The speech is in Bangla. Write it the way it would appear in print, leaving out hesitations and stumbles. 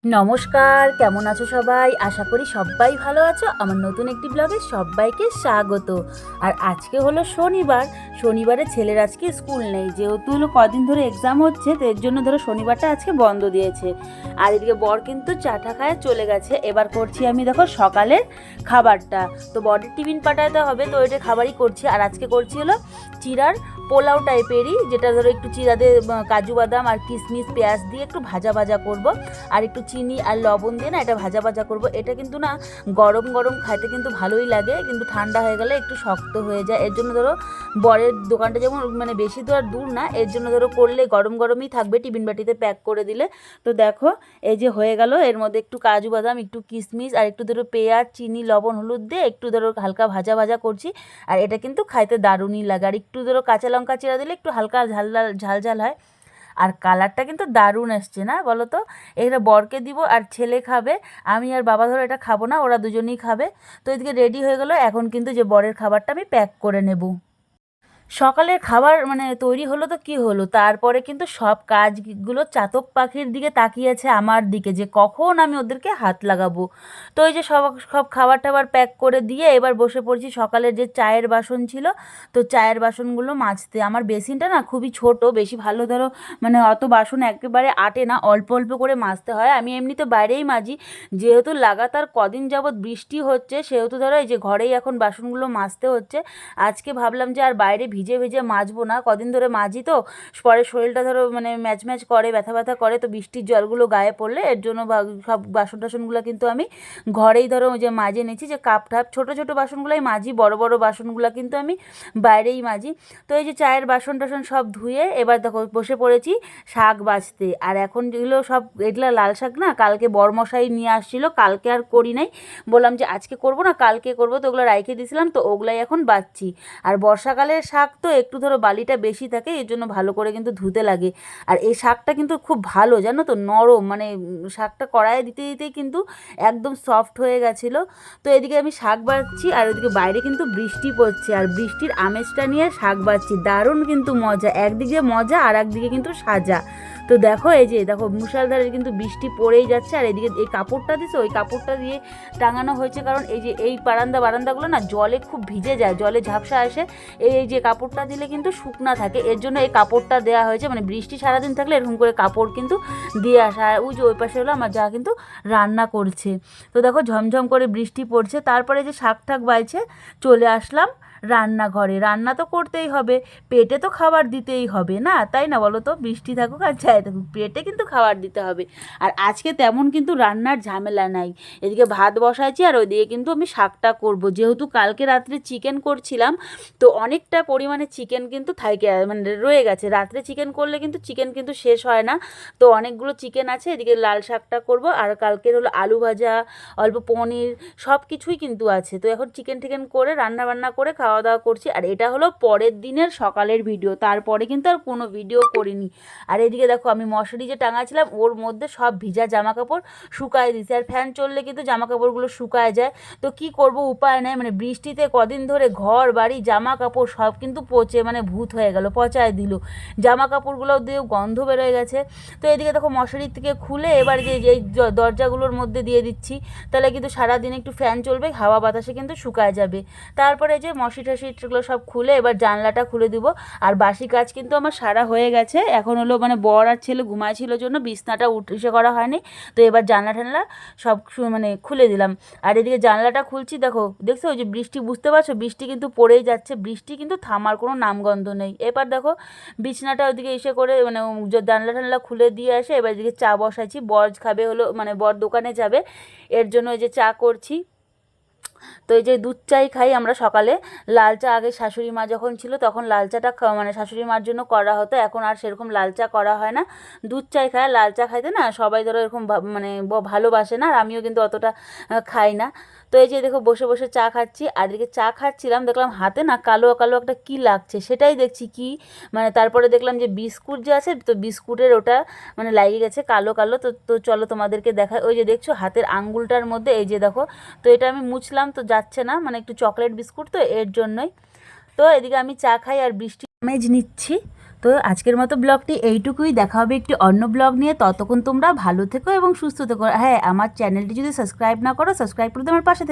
নমস্কার, কেমন আছো সবাই? আশা করি সবাই ভালো আছো। আমার নতুন একটি ব্লগে সবাইকে স্বাগত। আর আজকে হলো শনিবার। শনিবারে ছেলের আজকে স্কুল নেই, যেহেতু হলো কদিন ধরে এক্সাম হচ্ছে, তো এর জন্য ধরো শনিবারটা আজকে বন্ধ দিয়েছে। আর এদিকে বর কিন্তু চাটা খায় চলে গেছে। এবার করছি আমি দেখো সকালের খাবারটা। তো বরের টিফিন পাঠাতে হবে, তো এটা খাবারই করছি। আর আজকে করছি হলো চিড়ার পোলাও টাইপেরই, যেটা ধরো একটু চিড়াতে কাজু বাদাম আর কিশমিশ পেঁয়াজ দিয়ে একটু ভাজা ভাজা করব। আর একটু চিনি আর লবণ দিয়ে না এটা ভাজা ভাজা করব। এটা কিন্তু না গরম গরম খাইতে কিন্তু ভালোই লাগে, কিন্তু ঠান্ডা হয়ে গেলে একটু শক্ত হয়ে যায়। এর জন্য ধরো বরের দোকানটা যেমন মানে বেশি তো আর দূর না, এর জন্য ধরো করলে গরম গরমই থাকবে, টিফিন বাটিতে প্যাক করে দিলে। তো দেখো এই যে হয়ে গেল, এর মধ্যে একটু কাজু বাদাম, একটু কিশমিশ আর একটু ধরো পেঁয়াজ, চিনি, লবণ, হলুদ দিয়ে একটু ধরো হালকা ভাজা ভাজা করছি। আর এটা কিন্তু খাইতে দারুণই লাগে। আর একটু ধরো কাঁচা লঙ্কা চিরা দিলে একটু হালকা ঝাল ঝাল ঝাল হয়। আর কালারটা কিন্তু দারুণ এসছে না বলো তো? এটা বরকে দিব আর ছেলে খাবে। আমি আর বাবা ধরো এটা খাবো না, ওরা দুজনেই খাবে। তো এদিকে রেডি হয়ে গেলো, এখন কিন্তু যে বরের খাবারটা আমি প্যাক করে নেব। সকালের খাবার মানে তৈরি হলো তো কি হলো, তারপরে কিন্তু সব কাজগুলো চাতক পাখির দিকে তাকিয়েছে আমার দিকে, যে কখন আমি ওদেরকে হাত লাগাবো। তো এই যে সব সব খাবার টাবার প্যাক করে দিয়ে এবার বসে পড়ছি সকালের যে চায়ের বাসন ছিল, তো চায়ের বাসনগুলো মাজতে। আমার বেসিনটা না খুবই ছোট, বেশি ভালো ধরো মানে অত বাসন একেবারে আটে না, অল্প অল্প করে মাজতে হয়। আমি এমনিতে বাইরেই মাজি, যেহেতু লাগাতার কদিন যাবৎ বৃষ্টি হচ্ছে, সেহেতু ধরো এই যে ঘরেই এখন বাসনগুলো মাজতে হচ্ছে। আজকে ভাবলাম যে আর বাইরে ভিজে ভিজে মাজবো না, কদিন ধরে মাজি তো পরে শরীরটা ধরো মানে ম্যাচ ম্যাচ করে, ব্যথা ব্যথা করে, তো বৃষ্টির জলগুলো গায়ে পড়লে এর জন্য সব বাসন টাসনগুলো কিন্তু আমি ঘরেই ধরো যে মাজে নিয়েছি। যে কাপ টাপ ছোটো ছোটো বাসনগুলোই মাজি, বড় বড় বাসনগুলো কিন্তু আমি বাইরেই মাজি। তো এই যে চায়ের বাসন টাসন সব ধুয়ে এবার দেখো বসে পড়েছি শাক বাছতে। আর এখন যেগুলো সব এগুলো লাল শাক না, কালকে বরমশাই নিয়ে আসছিলো, কালকে আর করি নাই, বললাম যে আজকে করবো না কালকে করবো, তো ওগুলো রাইখে দিয়েছিলাম, তো ওগুলাই এখন বাছছি। আর বর্ষাকালের শাক তো একটু ধরো বালিটা বেশি থাকে, এর জন্য ভালো করে কিন্তু ধুতে লাগে। আর এই শাকটা কিন্তু খুব ভালো জানো তো, নরম, মানে শাকটা কড়াইয়ে দিতে দিতেই কিন্তু একদম সফট হয়ে গেছিলো। তো এদিকে আমি শাক বাছছি আর ওদিকে বাইরে কিন্তু বৃষ্টি পড়ছে, আর বৃষ্টির আমেজটা নিয়ে শাক বাছছি। দারুণ কিন্তু মজা, একদিকে মজা আর একদিকে কিন্তু সাজা। তো দেখো এই যে দেখো মুষলধারে কিন্তু বৃষ্টি পড়েই যাচ্ছে। আর এদিকে এই কাপড়টা দিছে, ওই কাপড়টা দিয়ে টাঙানো হয়েছে, কারণ এই যে এই বারান্দাগুলো না জলে খুব ভিজে যায়, জলে ঝাপসা আসে। এই যে কাপড়টা দিলে কিন্তু শুকনা থাকে, এর জন্য এই কাপড়টা দেওয়া হয়েছে। মানে বৃষ্টি সারাদিন থাকলে এরকম করে কাপড় কিন্তু দিয়ে আসা। আর ওই যে ওই পাশে হলো আমার যা কিন্তু রান্না করছে। তো দেখো ঝমঝম করে বৃষ্টি পড়ছে, তারপরে যে শাক ঠাক বাইছে চলে আসলাম রান্নাঘরে। রান্না তো করতেই হবে, পেটে তো খাবার দিতেই হবে না, তাই না বলো তো? বৃষ্টি থাকুক আর যাই থাকুক, পেটে কিন্তু খাবার দিতে হবে। আর আজকে তেমন কিন্তু রান্নার ঝামেলা নাই। এদিকে ভাত বসাইছি আর ওইদিকে কিন্তু আমি শাকটা করব। যেহেতু কালকে রাত্রে চিকেন করছিলাম, তো অনেকটা পরিমাণে চিকেন কিন্তু থাকে মানে রয়ে গেছে। রাত্রে চিকেন করলে কিন্তু চিকেন কিন্তু শেষ হয় না, তো অনেকগুলো চিকেন আছে। এদিকে লাল শাকটা করব, আর কালকের হলো আলু ভাজা, অল্প পনির, সব কিছুই কিন্তু আছে। তো এখন চিকেন টিকেন করে রান্না বান্না করে খাওয়া দাওয়া করছি। আর এটা হলো পরের দিনের সকালের ভিডিও, তারপরে কিন্তু আর কোনো ভিডিও করিনি। আর এদিকে দেখো আমি মশারি যে টাঙাছিলাম ওর মধ্যে সব ভিজা জামা কাপড় শুকায় দিয়েছি। আর ফ্যান চললে কিন্তু জামা কাপড়গুলো শুকায় যায়, তো কি করব, উপায় নেই। মানে বৃষ্টিতে কদিন ধরে ঘর বাড়ি জামা কাপড় সব কিন্তু পচে মানে ভূত হয়ে গেল, পচায় দিল। জামা কাপড়গুলো দিয়েও গন্ধ বেরোয় গেছে। তো এদিকে দেখো মশারির থেকে খুলে এবার যে এই দরজাগুলোর মধ্যে দিয়ে দিচ্ছি, তাহলে কিন্তু সারাদিন একটু ফ্যান চলবে, হাওয়া বাতাসে কিন্তু শুকায় যাবে। তারপরে যে মশারি টাশিগুলো সব খুলে এবার জানলাটা খুলে দিব। আর বাসি কাজ কিন্তু আমার সারা হয়ে গেছে। এখন হলো মানে বর আর ছেলে ঘুমাইছিল জন্য বিছনাটা উঠে করা হয়নি, তো এবার জানলা ঠান্লা সব মানে খুলে দিলাম। আর এদিকে জানলাটা খুলছি, দেখছো ওই যে বৃষ্টি, বুঝতে পারছো বৃষ্টি কিন্তু পড়েই যাচ্ছে, বৃষ্টি কিন্তু থামার কোনো নামগন্ধ নেই। এবার দেখো বিছনাটা ওইদিকে এসে করে মানে জানলা ঠান্লা খুলে দিয়ে আসে, এবার এদিকে চা বসাইছি। বর খাবে হলো মানে বর দোকানে যাবে, এর জন্য এই যে চা করছি। তো এই যে দুধ চাই খাই আমরা সকালে। লাল চা আগে শাশুড়ি মা যখন ছিল তখন লাল চাটা মানে শাশুড়ি মার জন্য করা হতো, এখন আর সেরকম লাল চা করা হয় না, দুধ চাই খায়। লাল চা খাইতে না সবাই ধরো এরকম মানে ভালোবাসে না, আর আমিও কিন্তু অতটা খাই না। তো এই যে দেখো বসে বসে চা খাচ্ছি। আর এদিকে চা খাচ্ছিলাম, দেখলাম হাতে না কালো কালো একটা কী লাগছে, সেটাই দেখছি কি মানে। তারপরে দেখলাম যে বিস্কুট যে আছে, তো বিস্কুটের ওটা মানে লাগিয়ে গেছে কালো কালো। তো তো চলো তোমাদেরকে দেখাই। ওই যে দেখছো হাতের আঙ্গুলটার মধ্যে এই যে দেখো, তো এটা আমি মুছলাম তো যাচ্ছে না, মানে একটু চকলেট বিস্কুট তো এর জন্যই। তো এদিকে আমি চা খাই আর বৃষ্টি আমেজ নিচ্ছি। তো আজকের মতো ব্লগটি এইটুকুই, দেখা হবে একটি অন্য ব্লগ নিয়ে। ততক্ষণ তোমরা ভালো থেকো এবং সুস্থ থেকো। হ্যাঁ, আমার চ্যানেলটি যদি সাবস্ক্রাইব না করো, সাবস্ক্রাইব করে আমার পাশে থেকো।